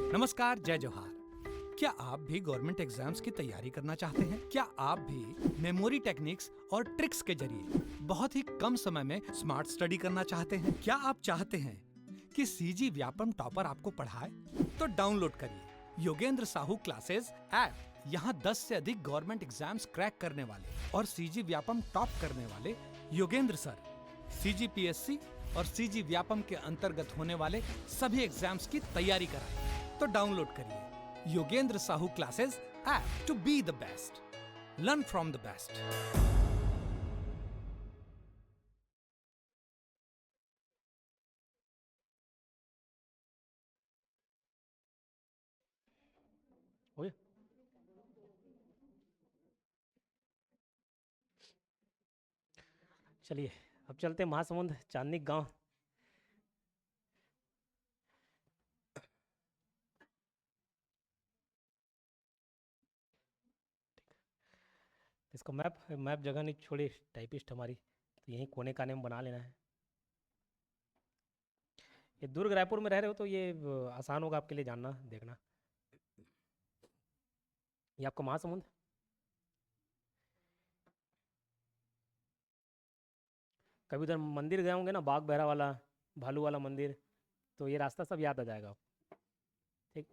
नमस्कार, जय जोहार। क्या आप भी गवर्नमेंट एग्जाम्स की तैयारी करना चाहते हैं? क्या आप भी मेमोरी टेक्निक्स और ट्रिक्स के जरिए बहुत ही कम समय में स्मार्ट स्टडी करना चाहते हैं? क्या आप चाहते हैं कि सीजी व्यापम टॉपर आपको पढ़ाए? तो डाउनलोड करिए योगेंद्र साहू क्लासेस ऐप। यहाँ 10 से अधिक गवर्नमेंट एग्जाम्स क्रैक करने वाले और सीजी व्यापम टॉप करने वाले योगेंद्र सर सीजीपीएससी और सीजी व्यापम के अंतर्गत होने वाले सभी एग्जाम्स की तैयारी कराएं। तो डाउनलोड करिए Yogendra Sahu classes app to be the best, learn from the best. ओए, चलिए अब चलते हैं महासमुंद चांदनी गांव। इसको मैप मैप जगह नहीं छोड़ी टाइपिस्ट हमारी, तो यहीं कोने काने में बना लेना है। ये दुर्ग रायपुर में रह रहे हो तो ये आसान होगा आपके लिए जानना देखना। ये आपका महासमुंद, कभी उधर मंदिर गए होंगे ना, बाग बहरा वाला, भालू वाला मंदिर, तो ये रास्ता सब याद आ जाएगा। ठीक,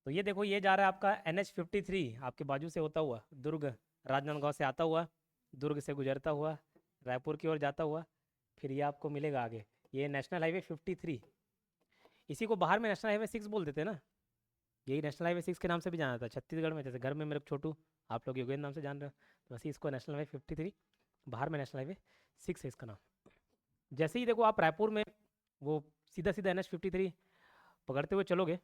तो ये देखो, ये जा रहा है आपका NH53 आपके बाजू से होता हुआ दुर्ग राजनांदगांव से आता हुआ, दुर्ग से गुजरता हुआ रायपुर की ओर जाता हुआ, फिर ये आपको मिलेगा आगे। ये नेशनल हाईवे 53, इसी को बाहर में नेशनल हाईवे 6 बोल देते हैं ना। यही नेशनल हाईवे 6 के नाम से भी जाना जाता है छत्तीसगढ़ में। जैसे घर में मेरे को छोटू, आप लोग योगेंद्र नाम से जान रहे हो, तो वैसे इसको नेशनल हाईवे 53, बाहर में नेशनल हाईवे 6 है इसका नाम। जैसे ही देखो आप रायपुर में वो सीधा सीधा NH53 पकड़ते हुए चलोगे,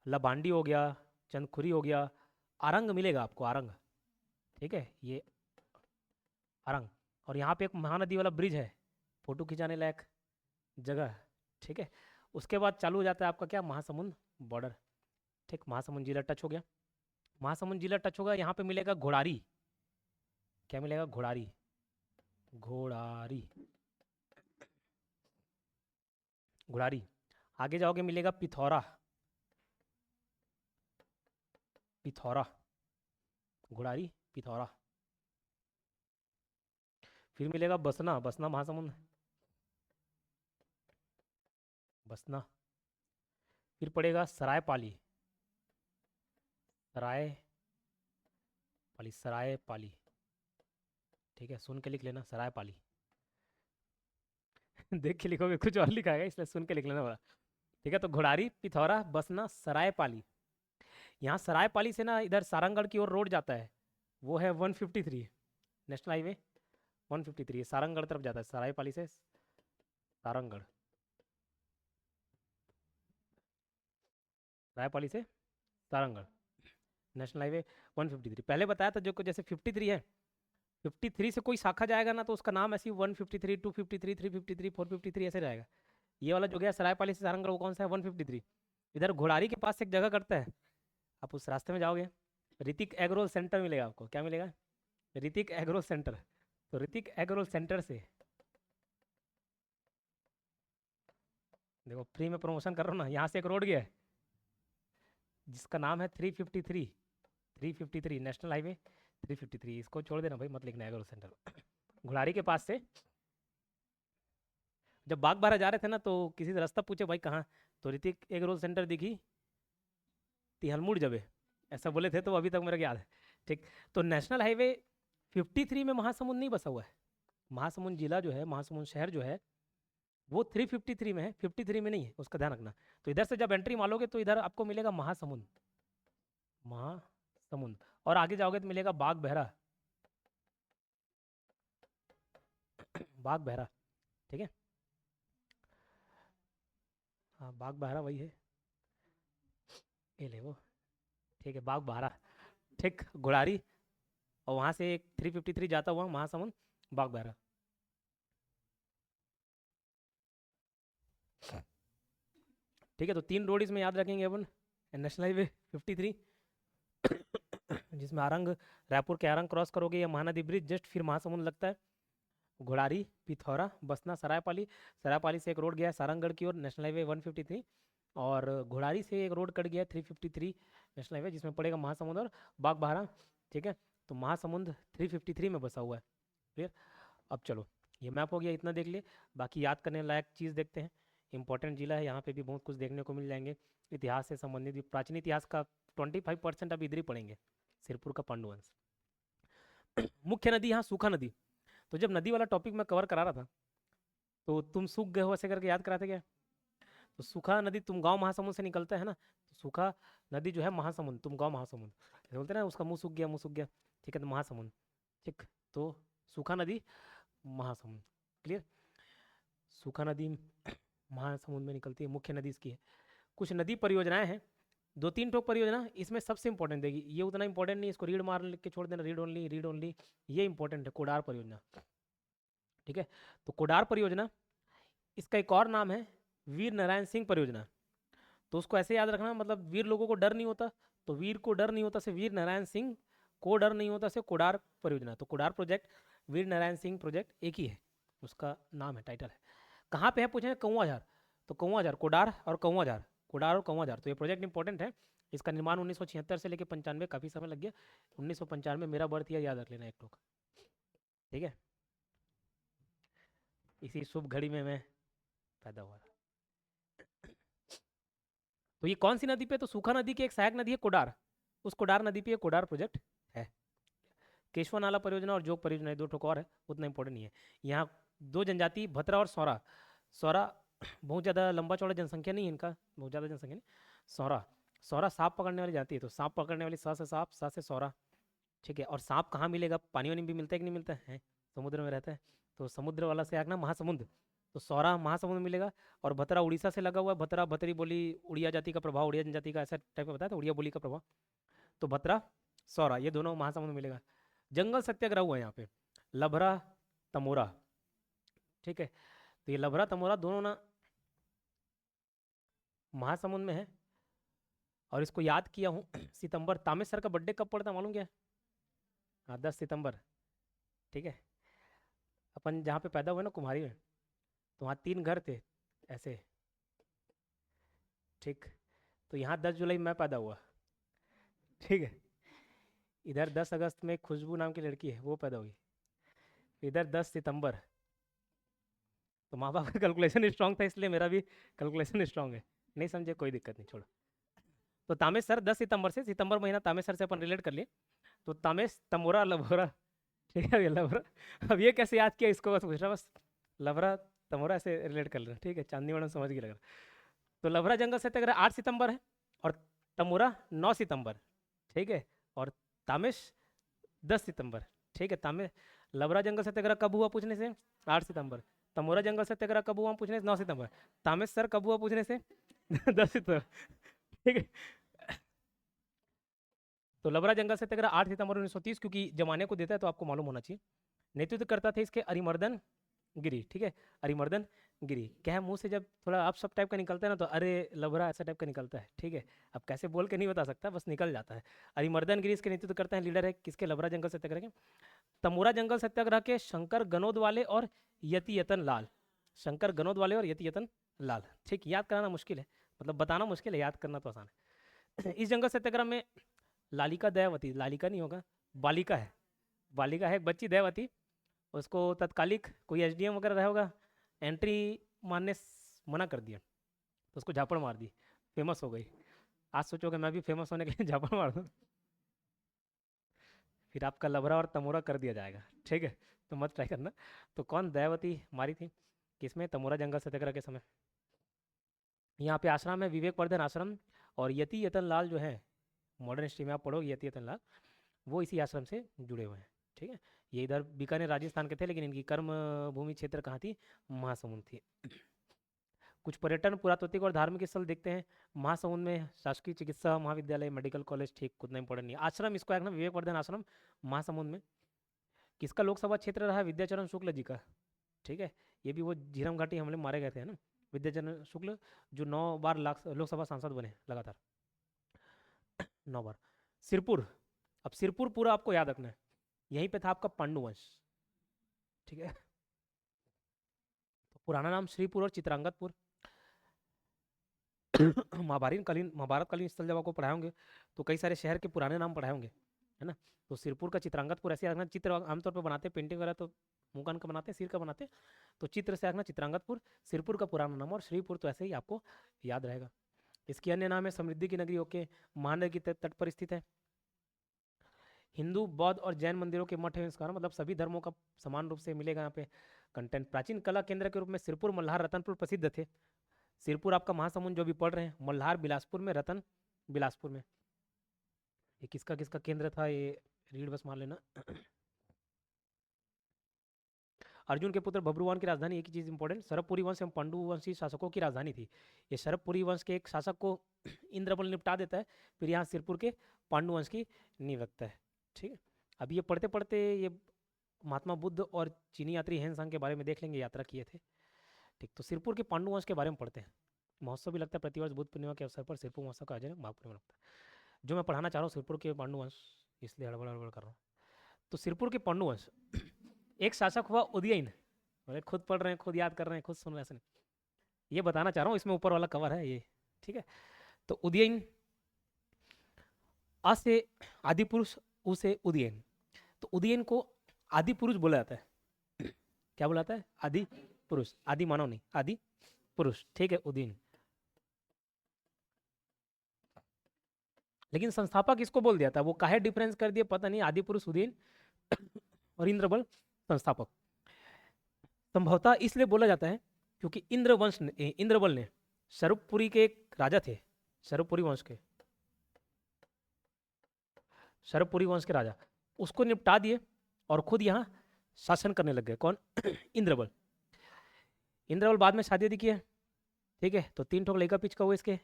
लबांडी हो गया, चंदखुरी हो गया, आरंग मिलेगा आपको, आरंग। ठीक है, ये आरंग, और यहाँ पे एक महानदी वाला ब्रिज है, फोटो खिंचाने लायक जगह। ठीक है, उसके बाद चालू हो जाता है आपका क्या, महासमुंद बॉर्डर। ठीक, महासमुंद जिला टच हो गया। महासमुंद जिला टच होगा, यहाँ पे मिलेगा घोड़ारी। क्या मिलेगा? घोड़ारी, घोड़ारी, घोड़ारी। आगे जाओगे मिलेगा पिथौरा, पिथौरा, घोड़ारी, पिथौरा। फिर मिलेगा बसना, बसना महासमुंद, बसना। फिर पड़ेगा सरायपाली, सरायपाली, सरायपाली। ठीक है, सुन के लिख लेना, सरायपाली। देख के लिखोगे कुछ और लिखा है, इसलिए सुन के लिख लेना बड़ा। ठीक है, तो घोड़ारी, पिथौरा, बसना, सरायपाली। यहाँ सरायपाली से ना इधर सारंगढ़ की ओर रोड जाता है, वो है 153, नेशनल हाईवे 153, सारंगढ़ तरफ जाता है, सरायपाली से सारंगढ़, रायपाली से सारंगढ़, नेशनल हाईवे 153। पहले बताया था जो को, जैसे 53 है, 53 से कोई शाखा जाएगा ना तो उसका नाम ऐसी 153, 253, 353, 453 ऐसे रहेगा। ये वाला जो गया सरायपाली से सारंगढ़, वो कौन सा है? 153। इधर घोड़ारी के पास से एक जगह करता है, आप उस रास्ते में जाओगे, ऋतिक एग्रोल सेंटर मिलेगा आपको। क्या मिलेगा? Hrithik agro centre. तो ऋतिक एग्रो सेंटर से देखो, फ्री में प्रमोशन कर रहा हूँ ना, यहाँ से एक रोड गया है जिसका नाम है 353, 353 नेशनल हाईवे 353। इसको छोड़ देना भाई, मत लिखना एग्रो सेंटर। घुड़ारी के पास से जब बाग बारह जा रहे थे ना, तो किसी से रास्ता पूछे भाई कहाँ, तो ऋतिक एग्रो सेंटर दिखी, तिहलमुड़ जबे, ऐसा बोले थे, तो अभी तक मेरे को याद है। ठीक, तो नेशनल हाईवे 53 में महासमुंद नहीं बसा हुआ है। महासमुंद जिला जो है, महासमुंद शहर जो है, वो 353 में है, 53 में नहीं है, उसका ध्यान रखना। तो इधर से जब एंट्री मारोगे तो इधर आपको मिलेगा महासमुंद, महासमुंद, और आगे जाओगे तो मिलेगा बाग बहरा, बाग बहरा। ठीक है, हाँ बाग बहरा वही है, ये ले वो। ठीक है, बाग बहरा। ठीक, घोड़ारी, और वहाँ से एक 353 जाता हुआ महासमुंद, बाग बहरा। ठीक है, तो 3 रोड इसमें याद रखेंगे अपन। नेशनल हाईवे 53 जिसमें आरंग, रायपुर के आरंग क्रॉस करोगे या महानदी ब्रिज जस्ट, फिर महासमुंद लगता है। घोड़ारी, पिथौरा, बसना, सरायपाली, सरायपाली से एक रोड गया है सारंगढ़ की ओर, नेशनल हाईवे 153, और घोड़ारी से एक रोड कट गया 353 नेशनल हाईवे, जिसमें पड़ेगा महासमुंद और बागबाहरा। ठीक है, तो महासमुंद 353 में बसा हुआ है। क्लियर। अब चलो, ये मैप हो गया, इतना देख लिए। बाकी याद करने लायक चीज़ देखते हैं। इंपॉर्टेंट जिला है, यहाँ पे भी बहुत कुछ देखने को मिल जाएंगे। इतिहास से संबंधित भी, प्राचीन इतिहास का 25% अब इधर ही पढ़ेंगे, सिरपुर का पांडुवंश। मुख्य नदी यहाँ सूखा नदी। तो जब नदी वाला टॉपिक मैं कवर करा रहा था, तो तुम सूख गए हो ऐसे करके याद कराते क्या? तो सूखा नदी तुम गांव महासमुंद से निकलता है ना, तो सूखा नदी जो है महासमुंद, तुम गांव महासमुंद ऐसे बोलते हैं ना, उसका मुंह सूख गया, मुंह सूख गया। ठीक है, तो महासमुंद। ठीक, तो सूखा नदी महासमुंद। क्लियर। सूखा नदी महासमुंद में निकलती है, मुख्य नदी इसकी है। कुछ नदी परियोजनाएं हैं, 2-3 ठोक परियोजना, इसमें सबसे इंपॉर्टेंट देगी, ये उतना इंपॉर्टेंट नहीं, इसको रीड मार लिख के छोड़ देना, रीड ओनली, रीड ओनली। ये इंपॉर्टेंट है, कोडार परियोजना। ठीक है, तो कोडार परियोजना, इसका एक और नाम है वीर नारायण सिंह परियोजना। तो उसको ऐसे याद रखना, मतलब वीर लोगों को डर नहीं होता, तो वीर को डर नहीं होता से वीर नारायण सिंह को डर नहीं होता से कोडार परियोजना। तो कोडार प्रोजेक्ट, वीर नारायण सिंह प्रोजेक्ट एक ही है, उसका नाम है, टाइटल है। कहाँ पे है पूछे, कौआझार। तो कौआझार, कोडार और कौआझार, कोडार और कौआझार, तो ये प्रोजेक्ट इंपॉर्टेंट है। इसका निर्माण 1976 से लेकर 95, काफ़ी समय लग गया। 1995 मेरा बर्थ ईयर याद रख लेना एक टोक। ठीक है, इसी शुभ घड़ी में मैं पैदा हुआ था। तो ये कौन सी नदी पे, तो सूखा नदी की एक सहायक नदी है कोडार, उस कोडार नदी पे ये कोडार प्रोजेक्ट है। केशवा नाला परियोजना और जोग परियोजना, ये 2 ठोक और है, उतना इंपॉर्टेंट नहीं है। यहाँ 2 जनजाति, भतरा और सौरा। सौरा बहुत ज़्यादा लंबा चौड़ा जनसंख्या नहीं है इनका, बहुत ज़्यादा जनसंख्या नहीं। सौरा, सौरा सांप पकड़ने वाली जाती है, तो सांप पकड़ने वाली सा से सांप, सा से सौरा। ठीक है, और सांप कहाँ मिलेगा, पानी वानी भी मिलता है कि नहीं मिलता है, समुद्र में रहता है, तो समुद्र वाला से आगना महासमुंद, तो सौरा महासमुंद मिलेगा। और भतरा उड़ीसा से लगा हुआ है, भतरा भतरी बोली, उड़िया जाति का प्रभाव, उड़िया जनजाति का, ऐसा टाइप का बताया था, उड़िया बोली का प्रभाव। तो भतरा सौरा ये दोनों महासमुंद में मिलेगा। जंगल सत्याग्रह हुआ है यहाँ पे, लभरा तमोरा। ठीक है, तो ये लभरा तमोरा दोनों ना महासमुंद में है। और इसको याद किया हूँ सितंबर, तामेश्वर का बर्थडे कब पड़ता है मालूम क्या? हाँ, 10 सितंबर। ठीक है, अपन जहाँ पे पैदा हुए ना कुम्हारी में, तो वहाँ 3 घर थे ऐसे। ठीक, तो यहाँ 10 जुलाई मैं पैदा हुआ। ठीक है, इधर 10 अगस्त में खुशबू नाम की लड़की है, वो पैदा हुई। इधर 10 सितंबर। तो माँ बाप का कैलकुलेशन स्ट्रांग था, इसलिए मेरा भी कैलकुलेशन स्ट्रांग है। नहीं समझे, कोई दिक्कत नहीं, छोड़ो। तो तामेश्वर 10 सितंबर से, सितंबर महीना तामेश्वर से अपन रिलेट कर लिए, तो तामेश तमोरा लभोरा। ठीक है, ये लभरा, अब ये कैसे याद किया इसको, बस पूछ रहा, बस लभरा तमोरा ऐसे रिलेट कर लेना। ठीक है, चांदनी मैडम समझ गई लग रहा। तो लभरा जंगल सत्याग्रह 8 सितंबर है, और तमोरा 9 सितंबर। ठीक है, और तामेश 10 सितंबर। ठीक है, तामेश, लभरा जंगल सत्याग्रह कब हुआ पूछने से 8 सितंबर, तमोरा जंगल सत्याग्रह कब हुआ पूछने से 9 सितंबर, तामेश सर कब हुआ पूछने से 10 सितंबर। ठीक है, तो लबरा जंगल सत्याग्रह 8 सितंबर 1930, क्योंकि जमाने को देता है तो आपको मालूम होना चाहिए। नेतृत्व करता थे इसके अरिमर्दन गिरी। ठीक है, अरिमर्दन गिरी, क्या है, मुंह से जब थोड़ा अप सब टाइप का निकलता है ना, तो अरे लबरा ऐसा टाइप का निकलता है। ठीक है, अब कैसे बोल के नहीं बता सकता, बस निकल जाता है। अरिमर्दन गिरी इसके नेतृत्व करते हैं, लीडर है किसके, लबरा जंगल सत्याग्रह के। तमोरा जंगल सत्याग्रह के शंकर गनोद वाले और यति यतन लाल, शंकर गनोद वाले और यति यतन लाल। ठीक, याद कराना मुश्किल है, मतलब बताना मुश्किल है, याद करना तो आसान है। इस जंगल सत्याग्रह में लालिका दयावती, लालिका नहीं होगा, बालिका है, बालिका है एक बच्ची दयावती, उसको तत्कालिक कोई एसडीएम वगैरह रहा होगा, एंट्री मारने मना कर दिया, तो उसको झापड़ मार दी, फेमस हो गई। आज सोचोगे मैं भी फेमस होने के लिए झापड़ मार दूँ, फिर आपका लबरा और तमोरा कर दिया जाएगा। ठीक है, तो मत ट्राई करना। तो कौन दयावती मारी थी, किसमें, तमोरा जंगल सत्याग्रह के समय। यहाँ पे आश्रम है, विवेक वर्धन आश्रम, और यति यतन लाल जो है, मॉडर्न हिस्ट्री में आप पढ़ोगे यति यतन लाल, वो इसी आश्रम से जुड़े हुए हैं। ठीक है, ये इधर बीकानेर राजस्थान के थे, लेकिन इनकी कर्म भूमि क्षेत्र कहाँ थी, महासमुंद थी। कुछ पर्यटन, पुरातात्विक और धार्मिक स्थल देखते हैं। महासमुंद में शासकीय चिकित्सा महाविद्यालय, मेडिकल कॉलेज, ठीक, उतना इंपॉर्टेंट नहीं। आश्रम इसको एक ना, विवेक वर्धन आश्रम महासमुंद में। किसका लोकसभा क्षेत्र रहा, विद्याचरण शुक्ल जी का। ठीक है, ये भी वो झीरम घाटी हमले मारे गए थे ना, विद्याचरण शुक्ल, जो 9 बार लोकसभा सांसद बने लगातार, 9 बार। सिरपुर, अब सिरपुर पूरा आपको याद रखना है, यहीं पे था आपका पांडुवंश। ठीक है, तो पुराना नाम श्रीपुर और चित्रांगतपुर। महाभारत कालीन स्थल जब आपको पढ़ाएंगे तो कई सारे शहर के पुराने नाम पढ़ाएंगे, है ना। तो सिरपुर का चित्रांगतपुर ऐसे आखना, चित्र आमतौर पर बनाते हैं पेंटिंग वगैरह तो मुंह कान का बनाते हैं, सिर का बनाते हैं, तो चित्र से आखना चित्रांगतपुर, सिरपुर का पुराना नाम, और श्रीपुर तो ऐसे ही आपको याद रहेगा। इसकी अन्य नाम है समृद्धि की नगरी, ओके, महानदी की तट पर स्थित है। हिंदू, बौद्ध और जैन मंदिरों के मठ एवं संस्कार, मतलब सभी धर्मों का समान रूप से मिलेगा यहाँ पे कंटेंट। प्राचीन कला केंद्र के रूप में सिरपुर, मल्हार, रतनपुर प्रसिद्ध थे। सिरपुर आपका महासमुंद जो भी पढ़ रहे हैं, मल्हार बिलासपुर में, रतन बिलासपुर में। ये किसका किसका केंद्र था, ये रीड बस मार लेना। अर्जुन के पुत्र बब्रुवान की राजधानी, एक ही चीज इंपॉर्टेंट, शरभपुरी वंश एवं पांडु वंशी शासकों की राजधानी थी। ये शरभपुरी वंश के एक शासक को इंद्रबल निपटा देता है, फिर यहाँ सिरपुर के पांडु वंश की नींव रखता है। ठीक है, अब ये पढ़ते पढ़ते ये महात्मा बुद्ध और चीनी यात्री हेनसांग के बारे में देख लेंगे, यात्रा किए थे। ठीक, तो सिरपुर के पांडु वंश के बारे में पढ़ते हैं। महोत्सव भी लगता है प्रतिवर्ष बुद्ध पूर्णिमा के अवसर पर, सिरपुर महोत्सव का आयोजन महापुर में लगता है। जो मैं पढ़ाना चाह रहा हूँ सिरपुर के पांडु वंश, इसलिए हड़बड़ हड़बड़ कर रहा हूँ। तो सिरपुर के पांडु वंश, एक शासक हुआ उदयन, बोले खुद पढ़ रहे हैं, खुद याद कर रहे हैं, खुद सुन रहे हैं, ऐसे नहीं, ये बताना चाह रहा हूँ, इसमें ऊपर वाला कवर है ये। ठीक है, तो उदयन, आ से आदि पुरुष, उ से उदयन, तो उदयन को आदि पुरुष बोला जाता है। क्या बोला जाता है? आदि पुरुष, आदि मानव नहीं, आदि पुरुष। ठीक है, उदयन। लेकिन संस्थापक इसको बोल दिया था, वो काहे डिफरेंस कर दिया पता नहीं, आदि पुरुष उदयन और इंद्रबल संस्थापक। संभवतः इसलिए बोला जाता है क्योंकि इंद्रबल ने शरभपुरी के एक राजा थे, शरभपुरी वंश के, शरभपुरी वंश के राजा, उसको निपटा दिए और खुद यहाँ शासन करने लग गए। कौन? इंद्रबल। इंद्रबल बाद में शादी किए। ठीक है, तो 3 ठोक लड़का पिचका हुए इसके,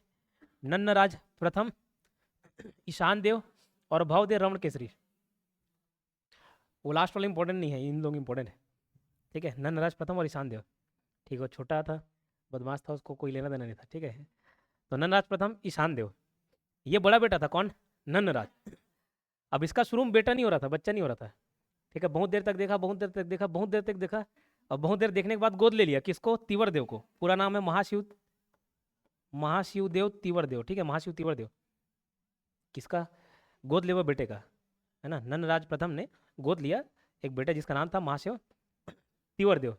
नन्नराज प्रथम, ईशान देव और भवदेव रमण केसरी। वो लास्ट वाला इंपॉर्टेंट नहीं है, इन लोग इंपॉर्टेंट है। ठीक है, नन्नराज प्रथम और ईशान देव। ठीक है, वो छोटा था, बदमाश था, उसको कोई लेना देना नहीं था। ठीक है, तो नन्नराज प्रथम, ईशान देव, ये बड़ा बेटा था। कौन? नन्नराज। अब इसका शुरू में बेटा नहीं हो रहा था, बच्चा नहीं हो रहा था। ठीक है, बहुत देर तक देखा, बहुत देर तक देखा, बहुत देर तक देखा, और बहुत देर देखने के बाद गोद ले लिया। किसको? तीवर देव को। पूरा नाम है महाशिव देव तीवर देव। ठीक है, महाशिव तीवर देव। किसका गोद लिया? बेटे का, है ना। नन्नराज प्रथम ने गोद लिया एक बेटा जिसका नाम था महाशिव तीवर देव,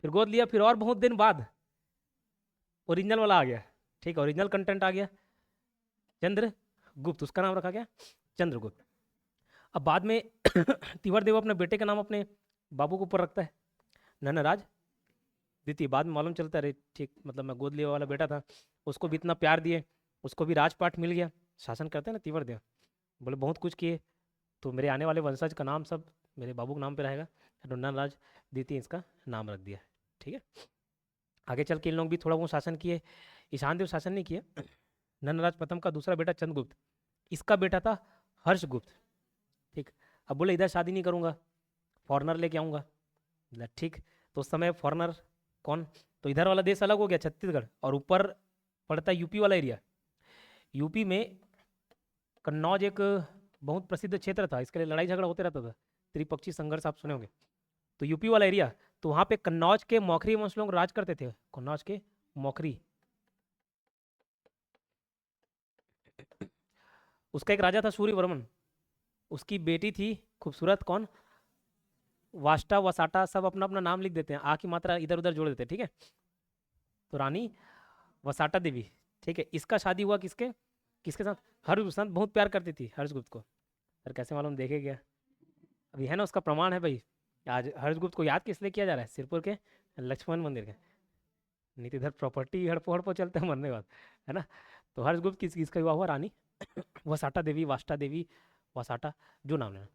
फिर गोद लिया, फिर और बहुत दिन बाद ओरिजिनल वाला आ गया। ठीक है, ओरिजिनल कंटेंट आ गया, चंद्रगुप्त, उसका नाम रखा गया चंद्रगुप्त। अब बाद में तीवर देव अपने बेटे का नाम अपने बाबू के ऊपर रखता है, नन्नराज द्वितीय। बाद में मालूम चलता है, ठीक, मतलब मैं गोद लिया वाला बेटा था, उसको भी इतना प्यार दिए, उसको भी राजपाट मिल गया, शासन करते हैं ना तीवर देव, बोले बहुत कुछ किए, तो मेरे आने वाले वंशज का नाम सब मेरे बाबू के नाम पे रहेगा, तो नन्नराज द्वितीय इसका नाम रख दिया। ठीक है, आगे चल के इन लोग भी थोड़ा बहुत शासन किए। ईशान देव शासन नहीं किए। नन्नराज प्रथम का दूसरा बेटा चंद्रगुप्त, इसका बेटा था हर्षगुप्त। ठीक, अब बोले इधर शादी नहीं करूँगा, फॉरनर लेके आऊँगा। ठीक, तो उस समय फॉरनर कौन? तो इधर वाला देश अलग हो गया, छत्तीसगढ़, और ऊपर पड़ता है यूपी वाला एरिया। यूपी में कन्नौज एक बहुत प्रसिद्ध क्षेत्र था, इसके लिए लड़ाई झगड़ा होते रहता था, त्रिपक्षी संघर्ष आप सुने होंगे। तो यूपी वाला एरिया, तो वहाँ पे कन्नौज के मौखरी वंश लोग राज करते थे। कन्नौज के मौखरी, उसका एक राजा था सूर्यवर्मन, उसकी बेटी थी खूबसूरत, कौन? वाष्टा, वसाटा, सब अपना अपना नाम लिख देते हैं, आ की मात्रा इधर उधर जोड़ देते हैं। ठीक है, तो रानी वसाटा देवी। ठीक है, इसका शादी हुआ किसके किसके साथ? हर्षगुप्त साथ। बहुत प्यार करती थी हर्षगुप्त को। सर कैसे मालूम? देखे गया अभी, है ना, उसका प्रमाण है भाई। आज हर्षगुप्त को याद किस लिए किया जा रहा है? सिरपुर के लक्ष्मण मंदिर के। नहीं तो इधर प्रॉपर्टी हड़पो हड़पो चलते हैं मरने के बाद, है ना। तो हर्षगुप्त किसका हुआ? रानी वसाटा देवी, वाष्टा देवी, वसाटा, जो नाम लेना।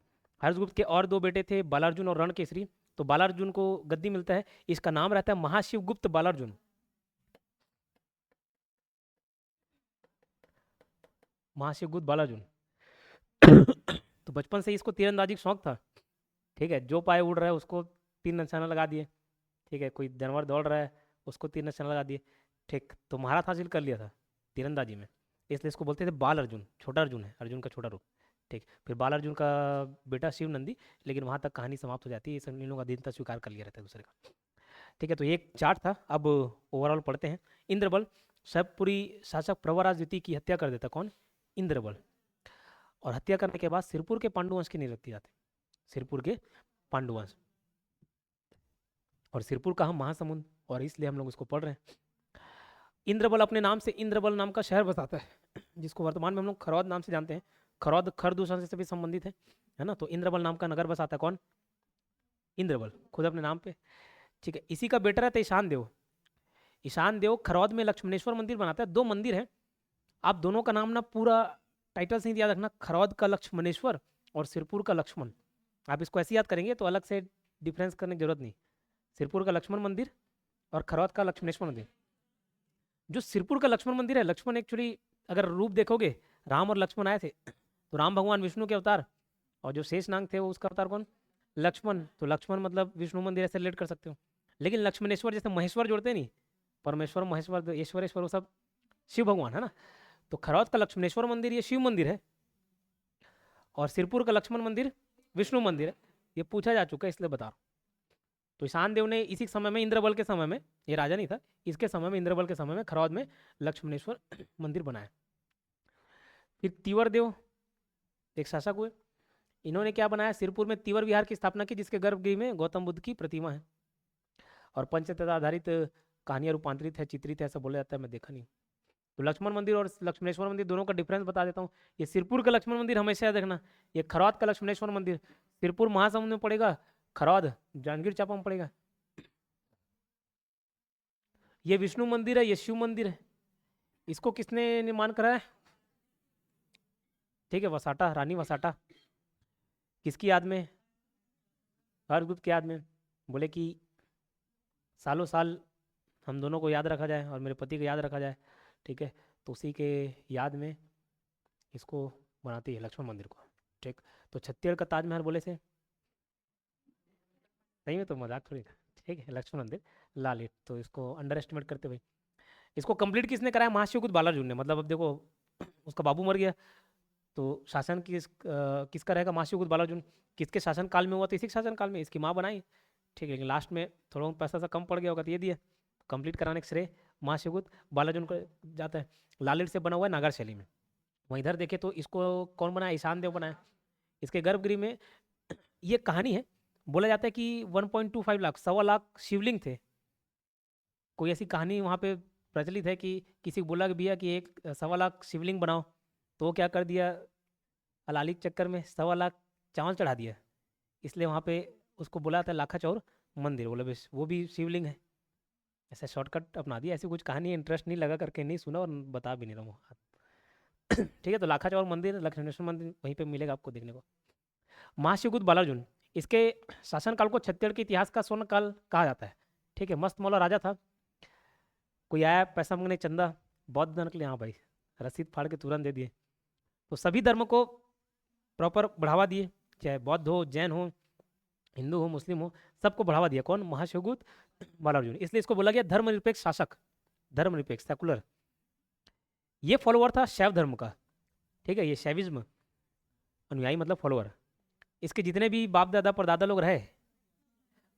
हर्षगुप्त के और 2 बेटे थे, बालार्जुन और रणकेसरी। तो बालार्जुन को गद्दी मिलता है, इसका नाम रहता है महाशिवगुप्त बालार्जुन। महाशिवगुप्त बालार्जुन। तो बचपन से इसको तीरंदाजी का शौक था। ठीक है, जो पाए उड़ रहा है उसको 3 निशाना लगा दिए। ठीक है, कोई जानवर दौड़ रहा है उसको 3 निशाना लगा दिए। ठीक, तो महारत हासिल कर लिया था तीरंदाजी में, इसलिए इसको बोलते थे बाल अर्जुन। छोटा अर्जुन है, अर्जुन का छोटा रूप। ठीक, फिर बाल अर्जुन का बेटा शिव नंदी, लेकिन वहाँ तक कहानी समाप्त हो जाती है, इन लोगों का अधीनता स्वीकार कर लिया रहता है दूसरे का। ठीक है, तो एक चार्ट था, अब ओवरऑल पढ़ते हैं। इंद्रबल शैवपुरी शासक प्रवरराज द्वितीय की हत्या कर देता। कौन? इंद्रबल। और हत्या करने के बाद सिरपुर के पांडुवंश की नियुक्ति आती। सिरपुर के पांडुवंश। और सिरपुर का हम महासमुंद, और इसलिए हम लोग इसको पढ़ रहे हैं। इंद्रबल अपने नाम से इंद्रबल नाम का शहर बसाता है, जिसको वर्तमान में हम लोग खरौद नाम से जानते हैं। खरौद खरदूषण से भी संबंधित है ना। तो इंद्रबल नाम का नगर बसाता है। कौन? इंद्रबल, खुद अपने नाम पे। ठीक है। इसी का बेटा रहता है ईशान देव। ईशान देव खरौद में लक्ष्मणेश्वर मंदिर बनाता है। 2 मंदिर हैं, आप दोनों का नाम ना पूरा टाइटल से याद रखना, खरौद का लक्ष्मणेश्वर और सिरपुर का लक्ष्मण। आप इसको ऐसे याद करेंगे तो अलग से डिफरेंस करने की जरूरत नहीं। सिरपुर का लक्ष्मण मंदिर और खरौद का लक्ष्मणेश्वर मंदिर। जो सिरपुर का लक्ष्मण मंदिर है, लक्ष्मण एक्चुअली अगर रूप देखोगे, राम और लक्ष्मण आए थे, तो राम भगवान विष्णु के अवतार, और जो शेषनाग थे वो उसका अवतार कौन? लक्ष्मण। तो लक्ष्मण मतलब विष्णु मंदिर ऐसे रिलेट कर सकते हो। लेकिन लक्ष्मणेश्वर जैसे महेश्वर जोड़ते नहीं, परमेश्वर महेश्वर ईश्वरेश्वर वो सब शिव भगवान है ना। तो खरौद का लक्ष्मणेश्वर मंदिर ये शिव मंदिर है, और सिरपुर का लक्ष्मण मंदिर विष्णु मंदिर है। ये पूछा जा चुका है, इसलिए बता रहा हूँ। तो ईशान देव ने इसी समय में, इंद्रबल के समय में, ये राजा नहीं था, इसके समय में, इंद्रबल के समय में खरौद में लक्ष्मणेश्वर मंदिर बनाया। फिर तीवर देव एक शासक हुए। इन्होंने क्या बनाया? सिरपुर में तीवर विहार की स्थापना की, जिसके गर्भगृह में गौतम बुद्ध की प्रतिमा है। और पंचतत्व आधारित कहानियां रूपांतरित है, चित्रित है, ऐसा बोला जाता है, मैं देखा नहीं। तो लक्ष्मण मंदिर और लक्ष्मणेश्वर मंदिर दोनों का डिफरेंस बता देता हूँ। ये सिरपुर का लक्ष्मण मंदिर हमेशा याद रखना। ये खरौद का लक्ष्मणेश्वर मंदिर सिरपुर महासमुंद में पड़ेगा, खरौद जांजगीर चांपा में पड़ेगा। ये विष्णु मंदिर है, ये शिव मंदिर है। इसको किसने निर्माण करा है? ठीक है, वसाटा, रानी वसाटा। किसकी याद में? हर्षगुप्त की याद में। बोले कि सालों साल हम दोनों को याद रखा जाए और मेरे पति को याद रखा जाए। ठीक है, तो उसी के याद में इसको बनाती है लक्ष्मण मंदिर को। ठीक, तो छत्तीसगढ़ का ताजमहल बोले से सही में, तो मजाक थोड़ी था। ठीक है, लक्ष्मण मंदिर लाल ईंट, तो इसको अंडर एस्टिमेट करते हुए इसको कंप्लीट किसने कराया? महाशिवगुप्त बालार्जुन ने। मतलब अब देखो, उसका बाबू मर गया, तो शासन किसका रहेगा? महाशिवगुप्त बालार्जुन। किसके शासन काल में हुआ? तो इसी के शासन काल में। इसकी माँ बनाई। ठीक है, लेकिन लास्ट में थोड़ा पैसा सा कम पड़ गया होगा तो ये दिया। कंप्लीट कराने के श्रेय महाशिवगुप्त बालार्जुन को जाता है। लाल ईंट से बना हुआ है, नागर शैली में। वहीं इधर देखे तो इसको कौन बनाया? ईशान देव बनाया। इसके गर्भगृह में ये कहानी है, बोला जाता है कि 1.25 लाख, 1.25 लाख शिवलिंग थे। कोई ऐसी कहानी वहाँ पे प्रचलित है कि किसी को बोला कि भैया कि एक 1.25 लाख शिवलिंग बनाओ, तो वो क्या कर दिया, हलाली के चक्कर में 1.25 लाख चावल चढ़ा दिया। इसलिए वहाँ पे उसको बोला था लाखा चौर मंदिर। बोला बस वो भी शिवलिंग है, ऐसा शॉर्टकट अपना दिया। ऐसी कुछ कहानी इंटरेस्ट नहीं लगा करके नहीं सुना और बता भी नहीं रहा हूँ। ठीक है, तो लाखा चौर मंदिर, लक्ष्मणेश्वर मंदिर वहीं पे मिलेगा आपको देखने को। महाशिवगुप्त बालार्जुन, इसके शासनकाल को छत्तीसगढ़ के इतिहास का स्वर्ण काल कहा जाता है। ठीक है, मस्त मौला राजा था। कोई आया पैसा मांगने, चंदा, बौद्ध धर्म के लिए, हाँ भाई, रसीद फाड़ के तुरंत दे दिए। तो सभी धर्म को प्रॉपर बढ़ावा दिए, चाहे बौद्ध हो, जैन हो, हिंदू हो, मुस्लिम हो, सबको बढ़ावा दिया। कौन? महाशिवगुप्त बालार्जुन। इसलिए इसको बोला गया धर्मनिरपेक्ष शासक, धर्मनिरपेक्ष, सेकुलर। ये फॉलोअर था शैव धर्म का। ठीक है, ये शैविज्म अनुयायी मतलब फॉलोअर। इसके जितने भी बाप दादा परदादा लोग रहे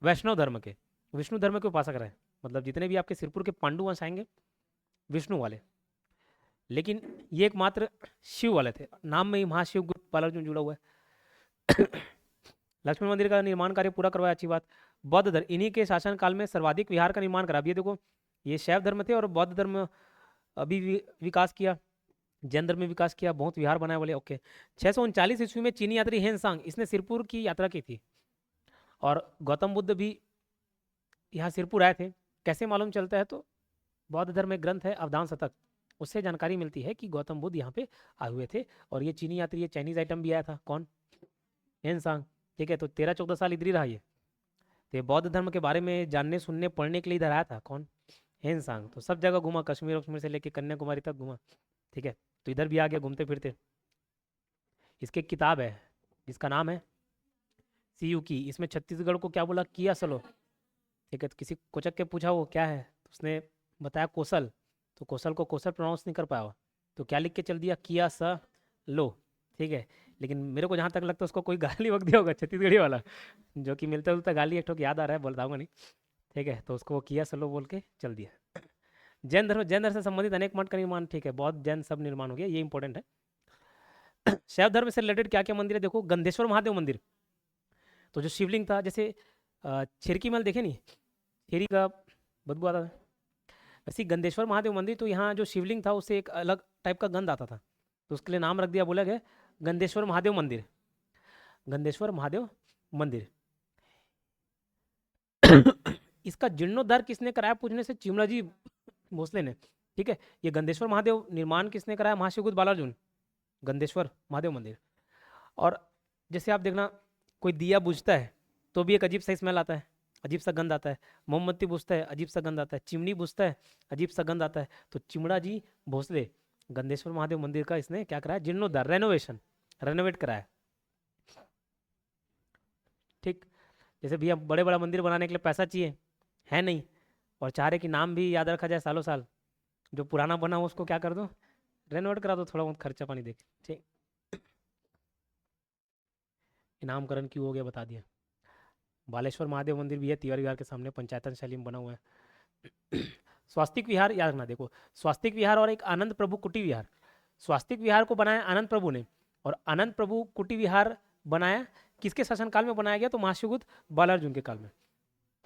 वैष्णव धर्म के, विष्णु धर्म के उपासक रहे। मतलब जितने भी आपके सिरपुर के पांडु वंश आएंगे विष्णु वाले, लेकिन ये एकमात्र शिव वाले थे। नाम में ही महाशिवगुप्त बालार्जुन जुड़ा हुआ है। लक्ष्मण मंदिर का निर्माण कार्य पूरा करवाया, अच्छी बात। बौद्ध धर्म, इन्हीं के शासन काल में सर्वाधिक विहार का निर्माण करा। अब ये देखो, ये शैव धर्म थे और बौद्ध धर्म अभी विकास किया, जैन धर्म में विकास किया, बहुत विहार बनाए बोले। ओके, 639 ईस्वी में चीनी यात्री हेनसांग, इसने सिरपुर की यात्रा की थी, और गौतम बुद्ध भी यहाँ सिरपुर आए थे। कैसे मालूम चलता है? तो बौद्ध धर्म एक ग्रंथ है अवधान शतक, उससे जानकारी मिलती है कि गौतम बुद्ध यहाँ पे आए हुए थे। और ये चीनी यात्री, ये चाइनीज आइटम भी आया था। कौन? हेनसांग। ठीक है, तो 13-14 साल इधर ही रहा ये। तो ये बौद्ध धर्म के बारे में जानने, सुनने, पढ़ने के लिए इधर आया था। कौन? हेनसांग। तो सब जगह घूमा, कश्मीर वश्मीर से लेके कन्याकुमारी तक घूमा। ठीक है, तो इधर भी आ गया घूमते फिरते। इसकी एक किताब है जिसका नाम है सीयू की। इसमें छत्तीसगढ़ को क्या बोला? किया सलो। ठीक है, तो किसी कोचक के पूछा वो क्या है, तो उसने बताया कौशल। तो कौशल को कौशल प्रोनाउंस नहीं कर पाया वो, तो क्या लिख के चल दिया? किया स लो। ठीक है, लेकिन मेरे को जहाँ तक लगता है उसको कोई गाली वक्त दिया होगा छत्तीसगढ़ी वाला, जो कि मिलता जुलता गाली एक ठोक याद आ रहा है, बताऊंगा नहीं। ठीक है, तो उसको वो किया सलो बोल के चल दिया। जैन धर्म से संबंधित अनेक मठ का निर्माण, ठीक है, बहुत जैन सब निर्माण हो गया, ये इंपॉर्टेंट है। शैव धर्म से रिलेटेड क्या क्या मंदिर है देखो, गंधेश्वर महादेव मंदिर, तो जो शिवलिंग था, जैसे छिरकी महल देखे नहीं, खीरी का बदबू आता था, वैसे ही गंधेश्वर महादेव मंदिर, तो यहाँ जो शिवलिंग था उससे एक अलग टाइप का गंध आता था, तो उसके लिए नाम रख दिया, बोला गया गंधेश्वर महादेव मंदिर, गंधेश्वर महादेव मंदिर। इसका जीर्णोद्धार किसने कराया पूछने से चिमलाजी भोसले ने, ठीक है। ये गंधेश्वर महादेव निर्माण किसने कराया, महाशिवगुप्त बालार्जुन, गंधेश्वर महादेव मंदिर। और जैसे आप देखना, कोई दिया बुझता है तो भी एक अजीब सा स्मेल आता है, अजीब सा गंध आता है, मोमबत्ती बुझता है अजीब सा गंध आता है, चिमनी बुझता है अजीब सा गंध आता है, तो चिमड़ा जी भोसले गंधेश्वर महादेव मंदिर का इसने क्या कराया, जीर्णोद्धार, रेनोवेट कराया, ठीक। जैसे भैया बड़े बड़ा मंदिर बनाने के लिए पैसा चाहिए, है नहीं, और चाह रहे कि नाम भी याद रखा जाए सालों साल, जो पुराना बना हो उसको क्या कर दो, रेनोवेट करा दो, थोड़ा बहुत खर्चा पानी देख, ठीक। नामकरण क्यों हो गया बता दिया। बालेश्वर महादेव मंदिर भी है तिवारी विहार के सामने, पंचायतन शैली में बना हुआ है। स्वास्तिक विहार याद रखना, देखो स्वास्तिक विहार और एक आनंद प्रभु कुटी विहार, स्वास्तिक विहार को बनाया आनंद प्रभु ने, और आनंद प्रभु कुटी विहार बनाया किसके शासनकाल में बनाया गया, तो महाशिवगुप्त बालार्जुन के काल में,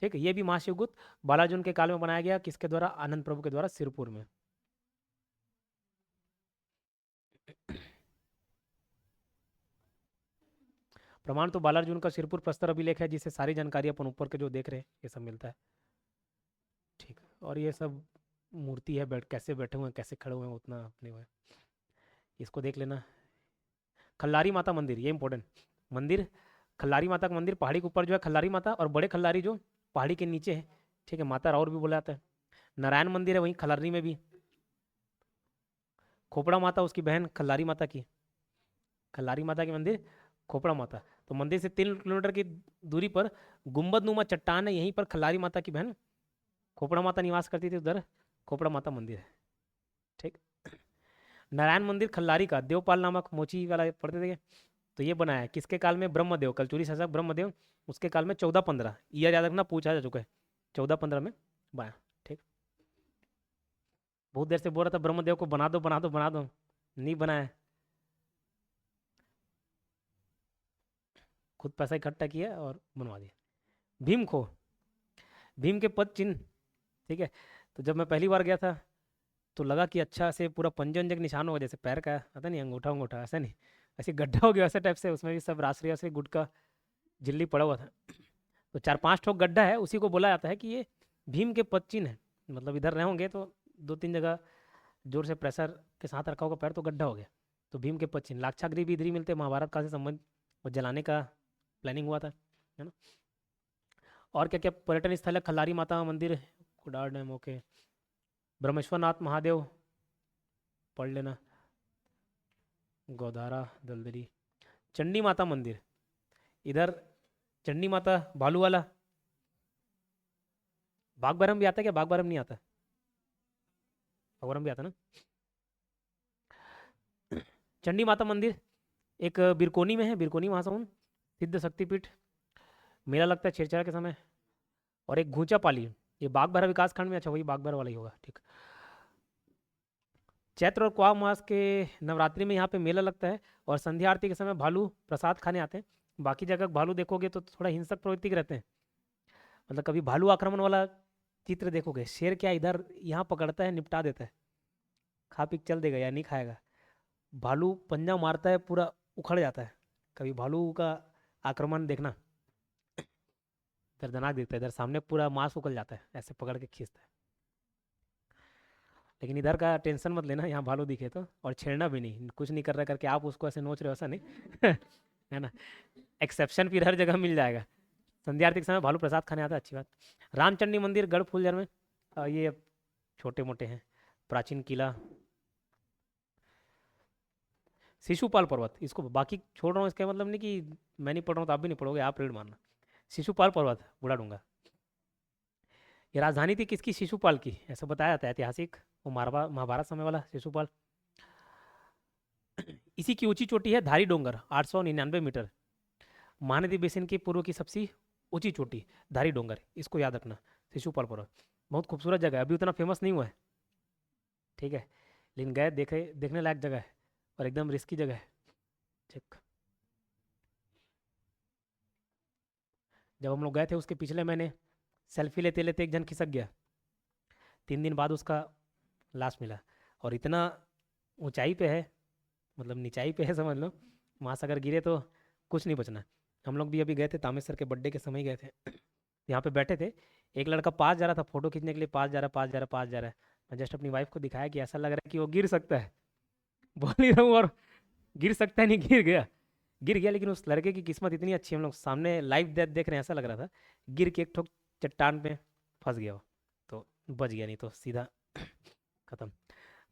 ठीक है। ये भी महाशिवगुप्त बालार्जुन के काल में बनाया गया, किसके द्वारा, आनंद प्रभु के द्वारा, सिरपुर में। प्रमाण तो बालार्जुन का सिरपुर प्रस्तर अभिलेख है, जिससे सारी जानकारी अपन ऊपर के जो देख रहे हैं ये सब मिलता है, ठीक। और ये सब मूर्ति है, कैसे बैठे हुए हैं, कैसे खड़े हुए हैं, उतना अपने हुए, इसको देख लेना। खल्लारी माता मंदिर, ये इंपॉर्टेंट मंदिर, खल्लारी माता का मंदिर, पहाड़ी के ऊपर जो है खल्लारी माता, और बड़े खल्लारी जो पहाड़ी के नीचे है, ठीक है, माता राउर भी बोला जाता है। नारायण मंदिर है वहीं खल्लारी में भी, खोपड़ा माता उसकी बहन खल्लारी माता की, खल्लारी माता की मंदिर खोपड़ा माता, तो मंदिर से 3 किलोमीटर की दूरी पर गुंबद नुमा चट्टान है, यहीं पर खल्लारी माता की बहन खोपड़ा माता निवास करती थी, उधर खोपड़ा माता मंदिर है, ठीक। नारायण मंदिर खल्लारी का, देवपाल नामक मोची वाला पढ़ते थे, तो ये बनाया है किसके काल में, ब्रह्मदेव, कलचुरी शासक ब्रह्मदेव, उसके काल में 1415, ईयर याद रखना, पूछा जा चुका है, 1415 में बनाया, ठीक। बहुत देर से बोल रहा था ब्रह्मदेव को बना दो बना दो बना दो, नहीं बनाया, खुद पैसा इकट्ठा किया और बनवा दिया। भीम खो, भीम के पद चिन्ह, ठीक है। तो जब मैं पहली बार गया था तो लगा कि अच्छा से पूरा पंजे के निशान होगा, जैसे पैर का आता नहीं, अंगूठा अंगूठा ऐसा नहीं, ऐसे गड्ढा हो गया वैसे टाइप से, उसमें भी सब राष्ट्रीय से गुट का झिल्ली पड़ा हुआ था, तो 4-5 ठोक गड्ढा है, उसी को बोला जाता है कि ये भीम के पद चिन्ह है, मतलब इधर रहे होंगे तो 2-3 जगह जोर से प्रेशर के साथ रखा होगा पैर, तो गड्ढा हो गया, तो भीम के पद चिन्ह। लाक्षागृह भी इधर ही मिलते, महाभारत काल से संबंध और जलाने का प्लानिंग हुआ था, है ना। और क्या क्या पर्यटन स्थल है, खल्लारी माता मंदिर, कुडार डैम, ओके, ब्रह्मेश्वरनाथ महादेव पढ़ लेना, गोदारा दलदली, चंडी माता मंदिर, इधर चंडी माता भालू वाला, बागबारम भी आता है क्या, बागबारम नहीं आता, बागबारम भी आता ना। चंडी माता मंदिर एक बिरकोनी में है, बिरकोनी महासमुंद, सिद्ध शक्तिपीठ, मेला लगता है छेरछेरा के समय। और एक घूचा पाली, ये बागबारा विकास खंड में, अच्छा वही बागबारा वाला ही होगा, ठीक। चैत्र और क्वाह मास के नवरात्रि में यहाँ पे मेला लगता है, और संध्या आरती के समय भालू प्रसाद खाने आते हैं। बाकी जगह भालू देखोगे तो थोड़ा हिंसक प्रवृत्ति के रहते हैं, मतलब कभी भालू आक्रमण वाला चित्र देखोगे, शेर क्या इधर यहाँ पकड़ता है, निपटा देता है, खा पी के चल देगा या नहीं खाएगा, भालू पंजा मारता है पूरा उखड़ जाता है, कभी भालू का आक्रमण देखना, दर्दनाक दिखता है, इधर सामने पूरा मांस उगल जाता है, ऐसे पकड़ के खींचता है। लेकिन इधर का टेंशन मत लेना, यहाँ भालू दिखे तो, और छेड़ना भी नहीं, कुछ नहीं कर रहा करके आप उसको ऐसे नोच रहे हो ऐसा नहीं है ना, एक्सेप्शन फिर हर जगह मिल जाएगा। संध्या आरती के समय भालू प्रसाद खाने आता है, अच्छी बात। रामचंडी मंदिर गढ़ फूलझर में, ये छोटे मोटे हैं, प्राचीन किला। शिशुपाल पर्वत, इसको बाकी छोड़ रहा हूँ, इसका मतलब नहीं कि मैं नहीं पढ़ रहा हूँ तो आप भी नहीं पढ़ोगे, आप रीड मारना। शिशुपाल पर्वत बूढ़ाडूंगा, ये राजधानी थी किसकी, शिशुपाल की, ऐसा बताया जाता है ऐतिहासिक, वो महाभारत समय वाला शिशुपाल। इसी की ऊंची चोटी है धारी डोंगर, 899 मीटर, महानदी बेसिन की पूर्व की सबसे ऊंची चोटी धारी डोंगर, इसको याद रखना, शिशुपाल पर्वत, बहुत खूबसूरत जगह है, अभी उतना फेमस नहीं हुआ है, ठीक है, लेकिन गए देखे, देखने लायक जगह है और एकदम रिस्की जगह है। ठीक, जब हम लोग गए थे उसके पिछले महीने सेल्फी लेते लेते एक जन खिसक गया, 3 दिन बाद उसका लाश मिला। और इतना ऊंचाई पे है, मतलब निचाई पे है समझ लो, वहाँ से अगर गिरे तो कुछ नहीं बचना। हम लोग भी अभी गए थे तामेश्वर के बर्थडे के समय ही गए थे। यहाँ पे बैठे थे, एक लड़का पास जा रहा था फोटो खींचने के लिए, पास जा रहा, पास जा रहा, पास जा रहा है। मैं जस्ट अपनी वाइफ को दिखाया कि ऐसा लग रहा है कि वो गिर सकता है। बोल ही रहा हूँ, और गिर सकता है, नहीं गिर गया, गिर गया। लेकिन उस लड़के की किस्मत इतनी अच्छी, हम लोग सामने लाइव डेथ देख रहे हैं, ऐसा लग रहा था गिर के एक ठोक चट्टान पे फंस गया वो, तो बच गया, नहीं तो सीधा खत्म।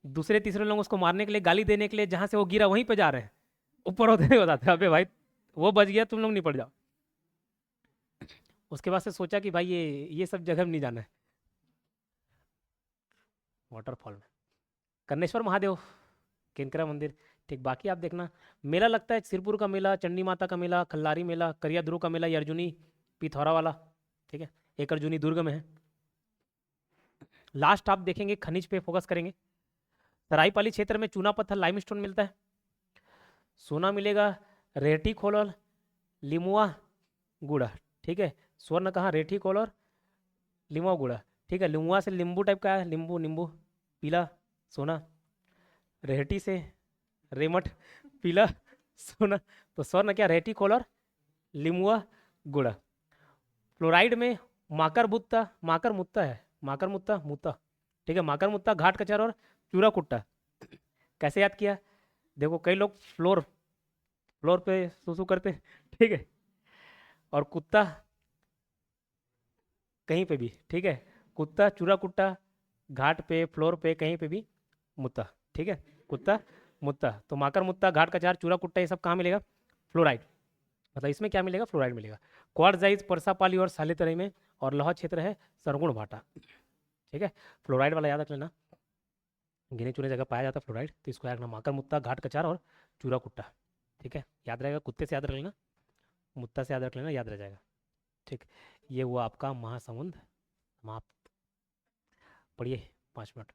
दूसरे तीसरे लोग उसको मारने के लिए, गाली देने के लिए जहाँ से वो गिरा वहीं पे जा रहे हैं, ऊपर होते नहीं बताते, अबे भाई वो बच गया, तुम लोग निपट जाओ। उसके बाद से सोचा कि भाई ये सब जगह में नहीं जाना है। वाटरफॉल में कन्नेश्वर महादेव, केनकरा मंदिर, ठीक। बाकी आप देखना, मेला लगता है सिरपुर का मेला, चंडी माता का मेला, खल्लारी मेला, करिया ध्रुव का मेला, ये अर्जुनी पिथौरा वाला, ठीक है, एक अर्जुनी दुर्ग में है। लास्ट आप देखेंगे खनिज पे फोकस करेंगे। सराईपाली क्षेत्र में चूना पत्थर लाइमस्टोन मिलता है, सोना मिलेगा रेठी खोलर, लिमुआ, गुड़ा, ठीक है। स्वर्ण कहाँ, रेठी खोलर, लिमुआ, गुड़ा, ठीक है। लिमुआ से नींबू टाइप का है, नींबू नींबू पीला सोना, रेहटी से रेमठ पीला सोना, तो स्वर्ण क्या, रेठी खोलर, लिमुआ, गुड़ा। फ्लोराइड में माकर बुत्ता, माकर मुत्ता है, माकर मुत्ता मुत्ता, ठीक है, माकर मुत्ता, घाट कचर और चूरा कुट्टा। कैसे याद किया, देखो कई लोग फ्लोर फ्लोर पे सुसु करते हैं, ठीक है, और कुत्ता कहीं पे भी, ठीक है, कुत्ता चूरा कुट्टा, घाट पे फ्लोर पे कहीं पे भी मुत्ता, ठीक है, कुत्ता मुत्ता। तो माकर मुत्ता, घाट कचार, चूरा कुट्टा, ये सब कहाँ मिलेगा, फ्लोराइड, मतलब इसमें क्या मिलेगा, फ्लोराइड मिलेगा। क्वार्टजाइट परसापाली और सालितरई में, और लोहा क्षेत्र है सरगुण भाटा, ठीक है। फ्लोराइड वाला याद रख लेना, गिने चुने जगह पाया जाता है फ्लोराइड, तो इसको याद रखना, माकर मुत्ता, घाट कचार और चूरा कुट्टा, ठीक है, याद रहेगा। कुत्ते से याद रख लेना, मुत्ता से याद रख लेना, याद रह जाएगा, ठीक। ये हुआ आपका महासमुंद समाप्त। पढ़िए 5 मिनट।